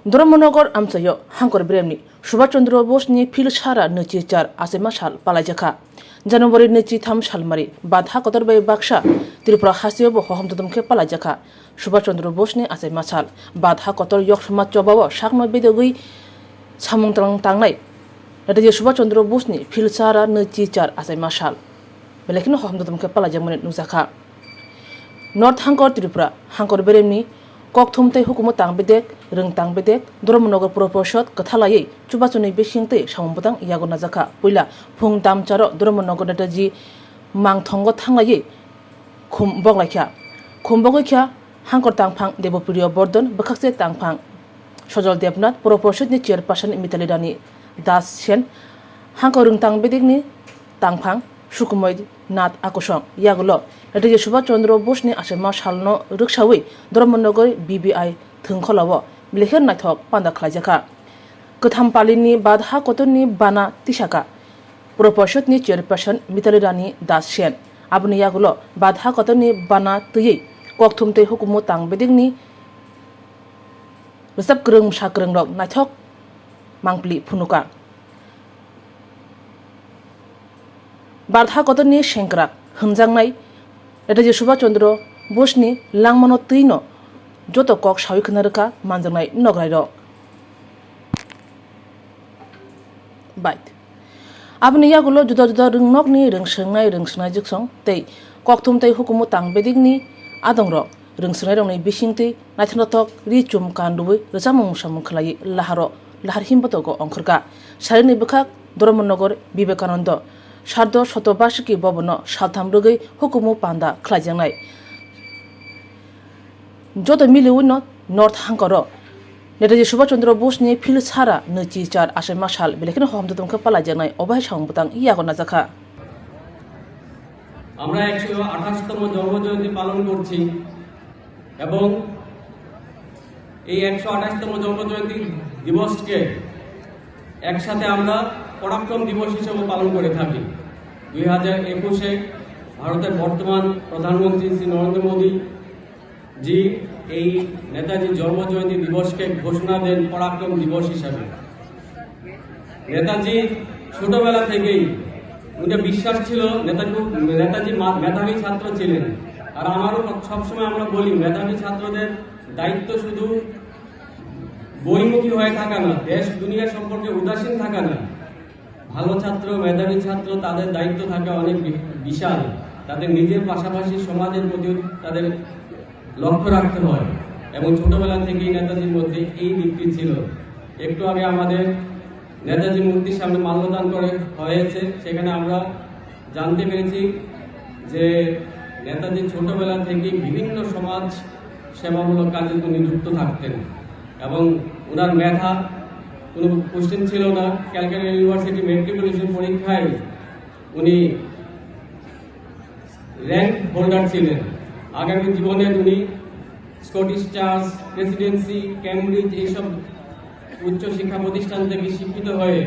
Dromonogor amsayo Hankor Bremni, Subhachandra Bosni Phil Shara Nuchi Char Asema Shal Palajaka. January Nuchi Tham Shalmari, Badha Kotor by Baksha, Tripura Hasio Bohom to Dumke Palajaka. Subhachandra Bosni Asema Shal, Badha Kotor Yorkshama Jobawa, Shakno Bedogui, Samuntang Tangnai. That is Subhachandra Bosni, Phil Shara Nuchi Char Asema Shal. Belekino Hom to Dumke Palajaman Nusaka. North Hankor Tripura, Hankor Bremni. Kok thumtai hukumu tang bedek reng tang bedek Dromonogor Proporshot kathalai chubachuni besingte samumbutang yago najaka puila phung tam charo Dromonogor netaji mangthongo thanglai khumbok laikha khumbogikha Hankor tangphang Devopriyo Bordon bakhakse tangphang Sojol Debnath Proporshot ni chairperson Mitali Rani Das Sen Hankor reng tang bedek ni tangphang Sukumoy Nath Akosong Yagulo Rati Subhachandra Bosni Asema Shalno Rukshawi Dromonogor BBI Thungkholawo Bilher Naithok Panda Khlajaka Katham Palini Badha Kotoni Bana Tishaka Proporshot ni chairperson Mitali Rani Das Sen Abni Yagulo Badha Kotoni Bana Tuyi Kok Thumte Hukumu Tang Bedingni Resap Krung Shakrung Rok Naithok Mangpli Phunuka Badha Kotoni Shenkrak Hunjangnai Eta Subhachandra Bosni Langmano Tino Joto Kok Shawiknarka Manjangnai Nograi Bite Abni Yagulo Juda Juda Rungnokni Rungsnai Jiksong Tei Kok Thumtei Hukumu Tang Bedingni Adongrok Rungsnai Rongni Bishingti Naithnotok Richum Kandui Rasamung Samukhlai Laharo Lahar Himbotogo Onkurka Sharini Bukak Dromonogor Vivekananda Shardo Shotobashiki Bobono Shaltamrugi Hukumu Panda Klajangai Joto Miliwino North Hankoro Netaji Subhachandra Bosni Phil Shara Nuchi Char Asema Shal Belekino Hom to Dumke Palajangai Obhay Shangbutang Yago Najaka আমরা 128তম জন্মজয়ন্তী পালন করছি এবং এই 128তম জন্মজয়ন্তী দিবসকে একসাথে আমরা পরাক্রম দিবস হিসেবে পালন করে থাকি 2021-এ ভারতের বর্তমান প্রধানমন্ত্রী শ্রী নরেন্দ্র মোদী জি এই নেতাজি জন্মজয়ন্তী দিবসকে ঘোষণা দেন পরাক্রম দিবস হিসেবে নেতাজি ছোটবেলা থেকেই উনি বিশ্বাস ছিল নেতাজি মেধাবী ছাত্র ছিলেন আর আমারও সবসময় আমরা বলি মেধাবী ছাত্রদের দায়িত্ব শুধু বইমুখী হয়ে থাকা না দেশ দুনিয়া সম্পর্কে উদাসীন থাকা না ভালো ছাত্র মেধাবী ছাত্র তাদের দায়িত্ব থাকে অনেক বিশাল তাদের নিজের পাশাপাশি সমাজের প্রতি তাদের লক্ষ্য রাখতে হয় এবং ছোটবেলা থেকেই নেতাজির মধ্যে এই দিকটি ছিল একটু আগে আমাদের নেতাজি মূর্তির সামনে মাল্যদান করে হয়েছে সেখানে আমরা জানতে পেরেছি যে নেতাজি ছোটবেলা থেকেই বিভিন্ন সমাজ সেবামূলক কাজে নিযুক্ত থাকতেন এবং ওনার মেধা কোনো কোশ্চেন ছিল না ক্যালকাটা ইউনিভার্সিটি মেট্রিকুলেশন পরীক্ষায় উনি র্যাঙ্ক হোল্ডার ছিলেন আগামী জীবনে উনি স্কটিশ চার্চ প্রেসিডেন্সি ক্যামব্রিজ এইসব উচ্চ শিক্ষা প্রতিষ্ঠান থেকে শিক্ষিত হয়ে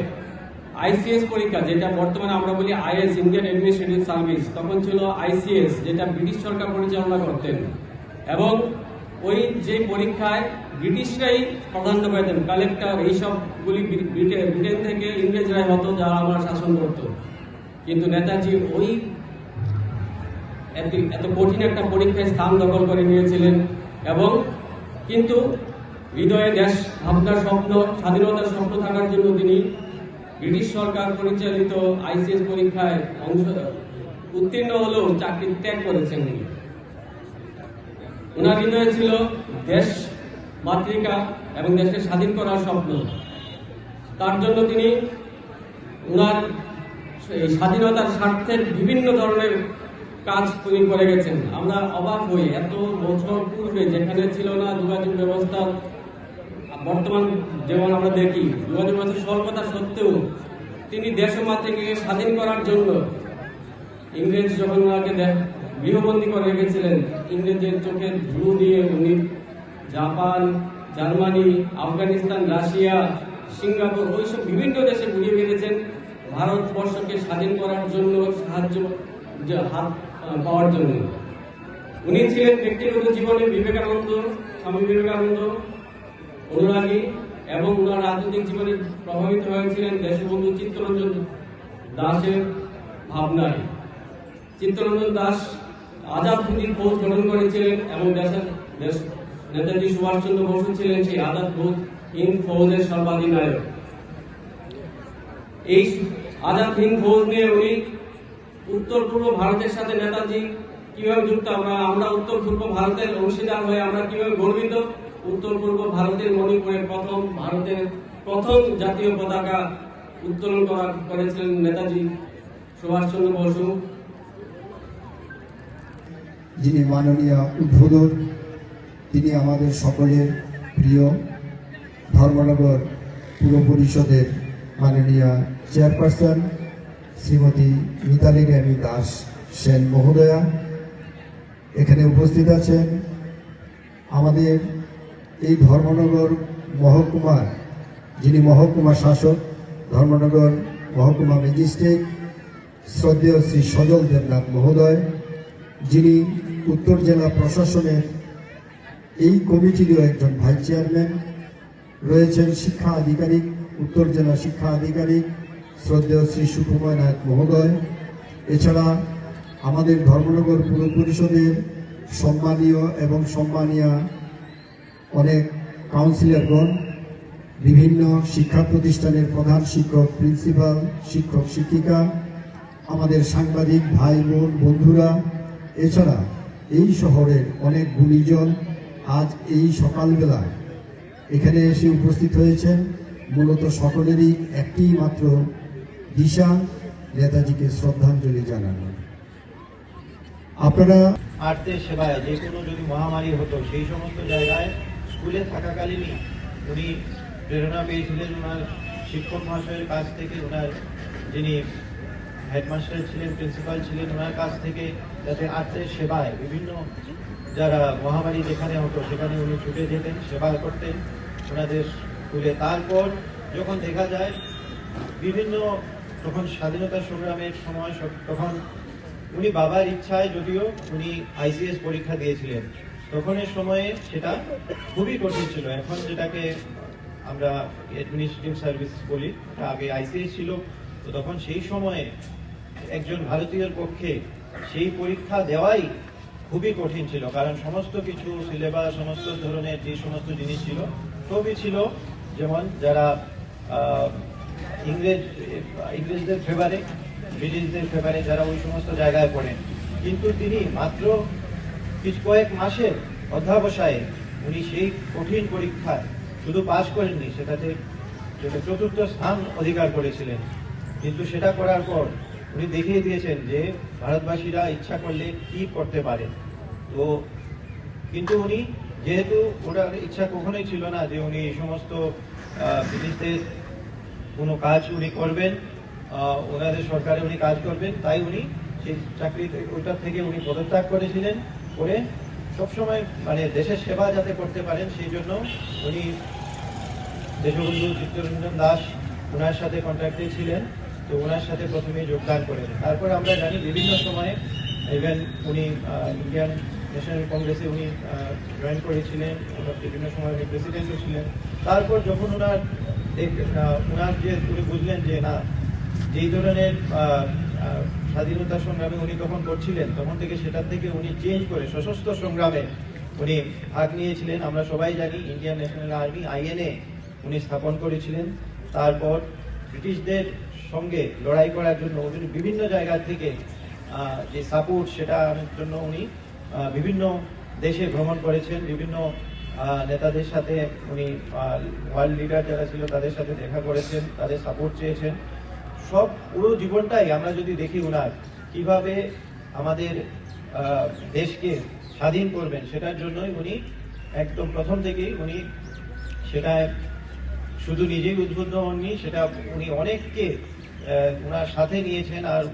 আইসিএস পরীক্ষা যেটা বর্তমানে আমরা বলি আইএস ইন্ডিয়ান অ্যাডমিনিস্ট্রেটিভ সার্ভিস তখন ছিল আইসিএস যেটা ব্রিটিশ সরকার পরিচালনা করতেন এবং ওই যে পরীক্ষায় ব্রিটিশরাই প্রাধান্য পেতেন কালেক্টর এইসবগুলি ব্রিটেন থেকে ইংরেজরাই হতো যারা আমরা শাসন করত কিন্তু নেতাজি ওই এত কঠিন একটা পরীক্ষায় স্থান দখল করে নিয়েছিলেন এবং কিন্তু হৃদয়ে দেশ ভাবনার স্বপ্ন স্বাধীনতার স্বপ্ন থাকার জন্য তিনি ব্রিটিশ সরকার পরিচালিত আইসিএস পরীক্ষায় উত্তীর্ণ হলেও চাকরি ত্যাগ করেছেন উনি ওনার হৃদয়ে ছিল দেশ মাতৃকা এবং দেশকে স্বাধীন করার স্বপ্ন তার জন্য তিনি ওনার স্বাধীনতার স্বার্থের বিভিন্ন ধরনের কাজ তিনি করে গেছেন আমরা অবাক হই এত বছর পূর্বে যেখানে ছিল না যোগাযোগ ব্যবস্থা বর্তমান যেমন আমরা দেখি যোগাযোগ ব্যবস্থা স্বল্পতা সত্ত্বেও তিনি দেশ ও মাতৃকাকে স্বাধীন করার জন্য ইংরেজ যখন ওনাকে গৃহবন্দী করে রেখেছিলেন ইংরেজের চোখের ধুলো দিয়ে উনি Japan Germany Afghanistan Russia Singapore ওইসব বিভিন্ন দেশে ঘুরিয়ে বেড়েছেন ভারতবর্ষকে স্বাধীন করার জন্য সাহায্য হাত পাওয়ার জন্য উনি ছিলেন ব্যক্তিগত জীবনে বিবেকানন্দ স্বামী বিবেকানন্দ অনুরাগী এবং ওনার রাজনৈতিক জীবনে প্রভাবিত হয়েছিলেন দেশবন্ধু চিত্তরঞ্জন দাসের ভাবনায়। চিত্তরঞ্জন দাস আজাদ হিন্দ ফৌজ গঠন করেছিলেন এবং নেতাজি সুভাষচন্দ্র বসু ছিলেন সেই আজাদ হিন্দ ফৌজের সর্বাধিনায়ক। এই আজাদ হিন্দ ফৌজ নিয়ে উনি উত্তর পূর্ব ভারতের সাথে নেতাজি কিভাবে যুক্ত, আমরা উত্তর পূর্ব ভারতের অংশীদার হয়ে আমরা কিভাবে গর্বিত। উত্তর পূর্ব ভারতের মণিপুরে ভারতের প্রথম জাতীয় পতাকা উত্তোলন করেছিলেন নেতাজি সুভাষচন্দ্র বসু। যিনি মাননীয় উদ্বোধক, তিনি আমাদের সকলের প্রিয় ধর্মনগর পুর পরিষদের মাননীয় চেয়ারপারসন শ্রীমতী মিতালি রানী দাস সেন মহোদয়া। এখানে উপস্থিত আছেন আমাদের এই ধর্মনগর মহকুমার যিনি মহকুমা শাসক, ধর্মনগর মহকুমা ম্যাজিস্ট্রেট শ্রদ্ধেয় শ্রী সজল দেবনাথ মহোদয়, যিনি উত্তর জেলা প্রশাসনের এই কমিটিরও একজন ভাইস চেয়ারম্যান। রয়েছেন শিক্ষা আধিকারিক, উত্তর জেলা শিক্ষা আধিকারিক শ্রদ্ধেয় শ্রী সুকুময় নায়ক মহোদয়। এছাড়া আমাদের ধর্মনগর পুর পরিষদের সম্মানীয় এবং সম্মানীয় অনেক কাউন্সিলরগণ, বিভিন্ন শিক্ষা প্রতিষ্ঠানের প্রধান শিক্ষক, প্রিন্সিপাল, শিক্ষক শিক্ষিকা, আমাদের সাংবাদিক ভাই বোন বন্ধুরা, এছাড়া এই শহরের অনেক গুণীজন আজ এই সকালবেলায় এখানে এসে উপস্থিত হয়েছেন। মূলত সকলেরই একটি মাত্র দিশা, নেতাজিকে শ্রদ্ধাঞ্জলি জানানো। আপনারা আর্তের সেবায় যে কোনো যদি মহামারী হতো সেই সমস্ত জায়গায় স্কুলে থাকাকালীনই উনি প্রেরণা পেয়েছিলেন ওনার শিক্ষক মহাশয়ের কাছ থেকে, ওনার যিনি হেডমাস্টার ছিলেন, প্রিন্সিপাল ছিলেন, ওনার কাছ থেকে, যাতে আর্তের সেবায় বিভিন্ন যারা মহামারী যেখানে হতো সেখানে উনি ছুটে যেতেন, সেবা করতেন ওনাদের স্কুলে। তারপর যখন দেখা যায় বিভিন্ন তখন স্বাধীনতা সংগ্রামের সময় তখন উনি বাবার ইচ্ছায় যদিও উনি আইসিএস পরীক্ষা দিয়েছিলেন, তখনের সময়ে সেটা খুবই কঠিন ছিল। এখন যেটাকে আমরা অ্যাডমিনিস্ট্রেটিভ সার্ভিস বলি, আগে আইসিএস ছিল। তো তখন সেই সময়ে একজন ভারতীয়র পক্ষে সেই পরীক্ষা দেওয়াই খুবই কঠিন ছিল, কারণ সমস্ত কিছু সিলেবাস, সমস্ত ধরনের যে সমস্ত জিনিস ছিল সবই ছিল যেমন যারা ইংরেজদের ফেভারে, ব্রিটিশদের ফেভারে, যারা ওই সমস্ত জায়গায় পড়েন। কিন্তু তিনি মাত্র কয়েক মাসের অধ্যাবসায়ে উনি সেই কঠিন পরীক্ষায় শুধু পাশ করেননি, সেটাতে চতুর্থ স্থান অধিকার করেছিলেন। কিন্তু সেটা করার পর উনি দেখিয়ে দিয়েছেন যে ভারতবাসীরা ইচ্ছা করলে কি করতে পারে। তো কিন্তু উনি যেহেতু ওনার ইচ্ছা কখনোই ছিল না যে উনি এই সমস্ত ব্রিটিশদের কোনো কাজ উনি করবেন, ওনাদের সরকারে উনি কাজ করবেন, তাই উনি সেই চাকরিতে ওইটার থেকে উনি পদত্যাগ করেছিলেন। করে সবসময় মানে দেশের সেবা যাতে করতে পারেন সেই জন্য উনি দেশবন্ধু চিত্তরঞ্জন দাস ওনার সাথে কন্ট্যাক্টে ছিলেন। তো ওনার সাথে প্রথমে যোগদান করেন। তারপর আমরা জানি বিভিন্ন সময়ে ইভেন উনি ইন্ডিয়ান ন্যাশনাল কংগ্রেসে উনি জয়েন করেছিলেন, বিভিন্ন সময় উনি প্রেসিডেন্টও ছিলেন। তারপর যখন ওনার যে উনি বুঝলেন যে না, যেই ধরনের স্বাধীনতা সংগ্রামে উনি তখন করছিলেন, তখন থেকে সেটার থেকে উনি চেঞ্জ করে সশস্ত্র সংগ্রামে উনি ভাগ নিয়েছিলেন। আমরা সবাই জানি ইন্ডিয়ান ন্যাশনাল আর্মি আইএনএ উনি স্থাপন করেছিলেন। তারপর ব্রিটিশদের সঙ্গে লড়াই করার জন্য উনি বিভিন্ন জায়গা থেকে যে সাপোর্ট সেটার জন্য উনি বিভিন্ন দেশে ভ্রমণ করেছেন, বিভিন্ন নেতাদের সাথে উনি ওয়ার্ল্ড লিডার যারা ছিল তাদের সাথে দেখা করেছেন, তাদের সাপোর্ট চেয়েছেন। সব পুরো জীবনটাই আমরা যদি দেখি ওনার কিভাবে আমাদের দেশকে স্বাধীন করবেন সেটার জন্যই উনি একদম প্রথম থেকেই উনি সেটা শুধু নিজেই উদ্বুদ্ধ হননি, সেটা উনি অনেককে ওনার সাথে নিয়েছেন। আর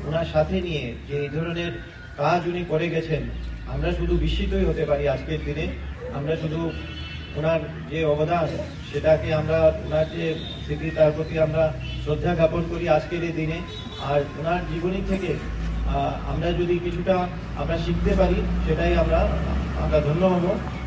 ওনার সাথে নিয়ে যে এই ধরনের কাজ উনি করে গেছেন, আমরা শুধু বিস্মিতই হতে পারি আজকের দিনে। আমরা শুধু ওনার যে অবদান সেটাকে আমরা, ওনার যে স্মৃতি তার প্রতি আমরা শ্রদ্ধা জ্ঞাপন করি আজকের এই দিনে। আর ওনার জীবনী থেকে আমরা যদি কিছুটা আমরা শিখতে পারি সেটাই আমরা ধন্য হব।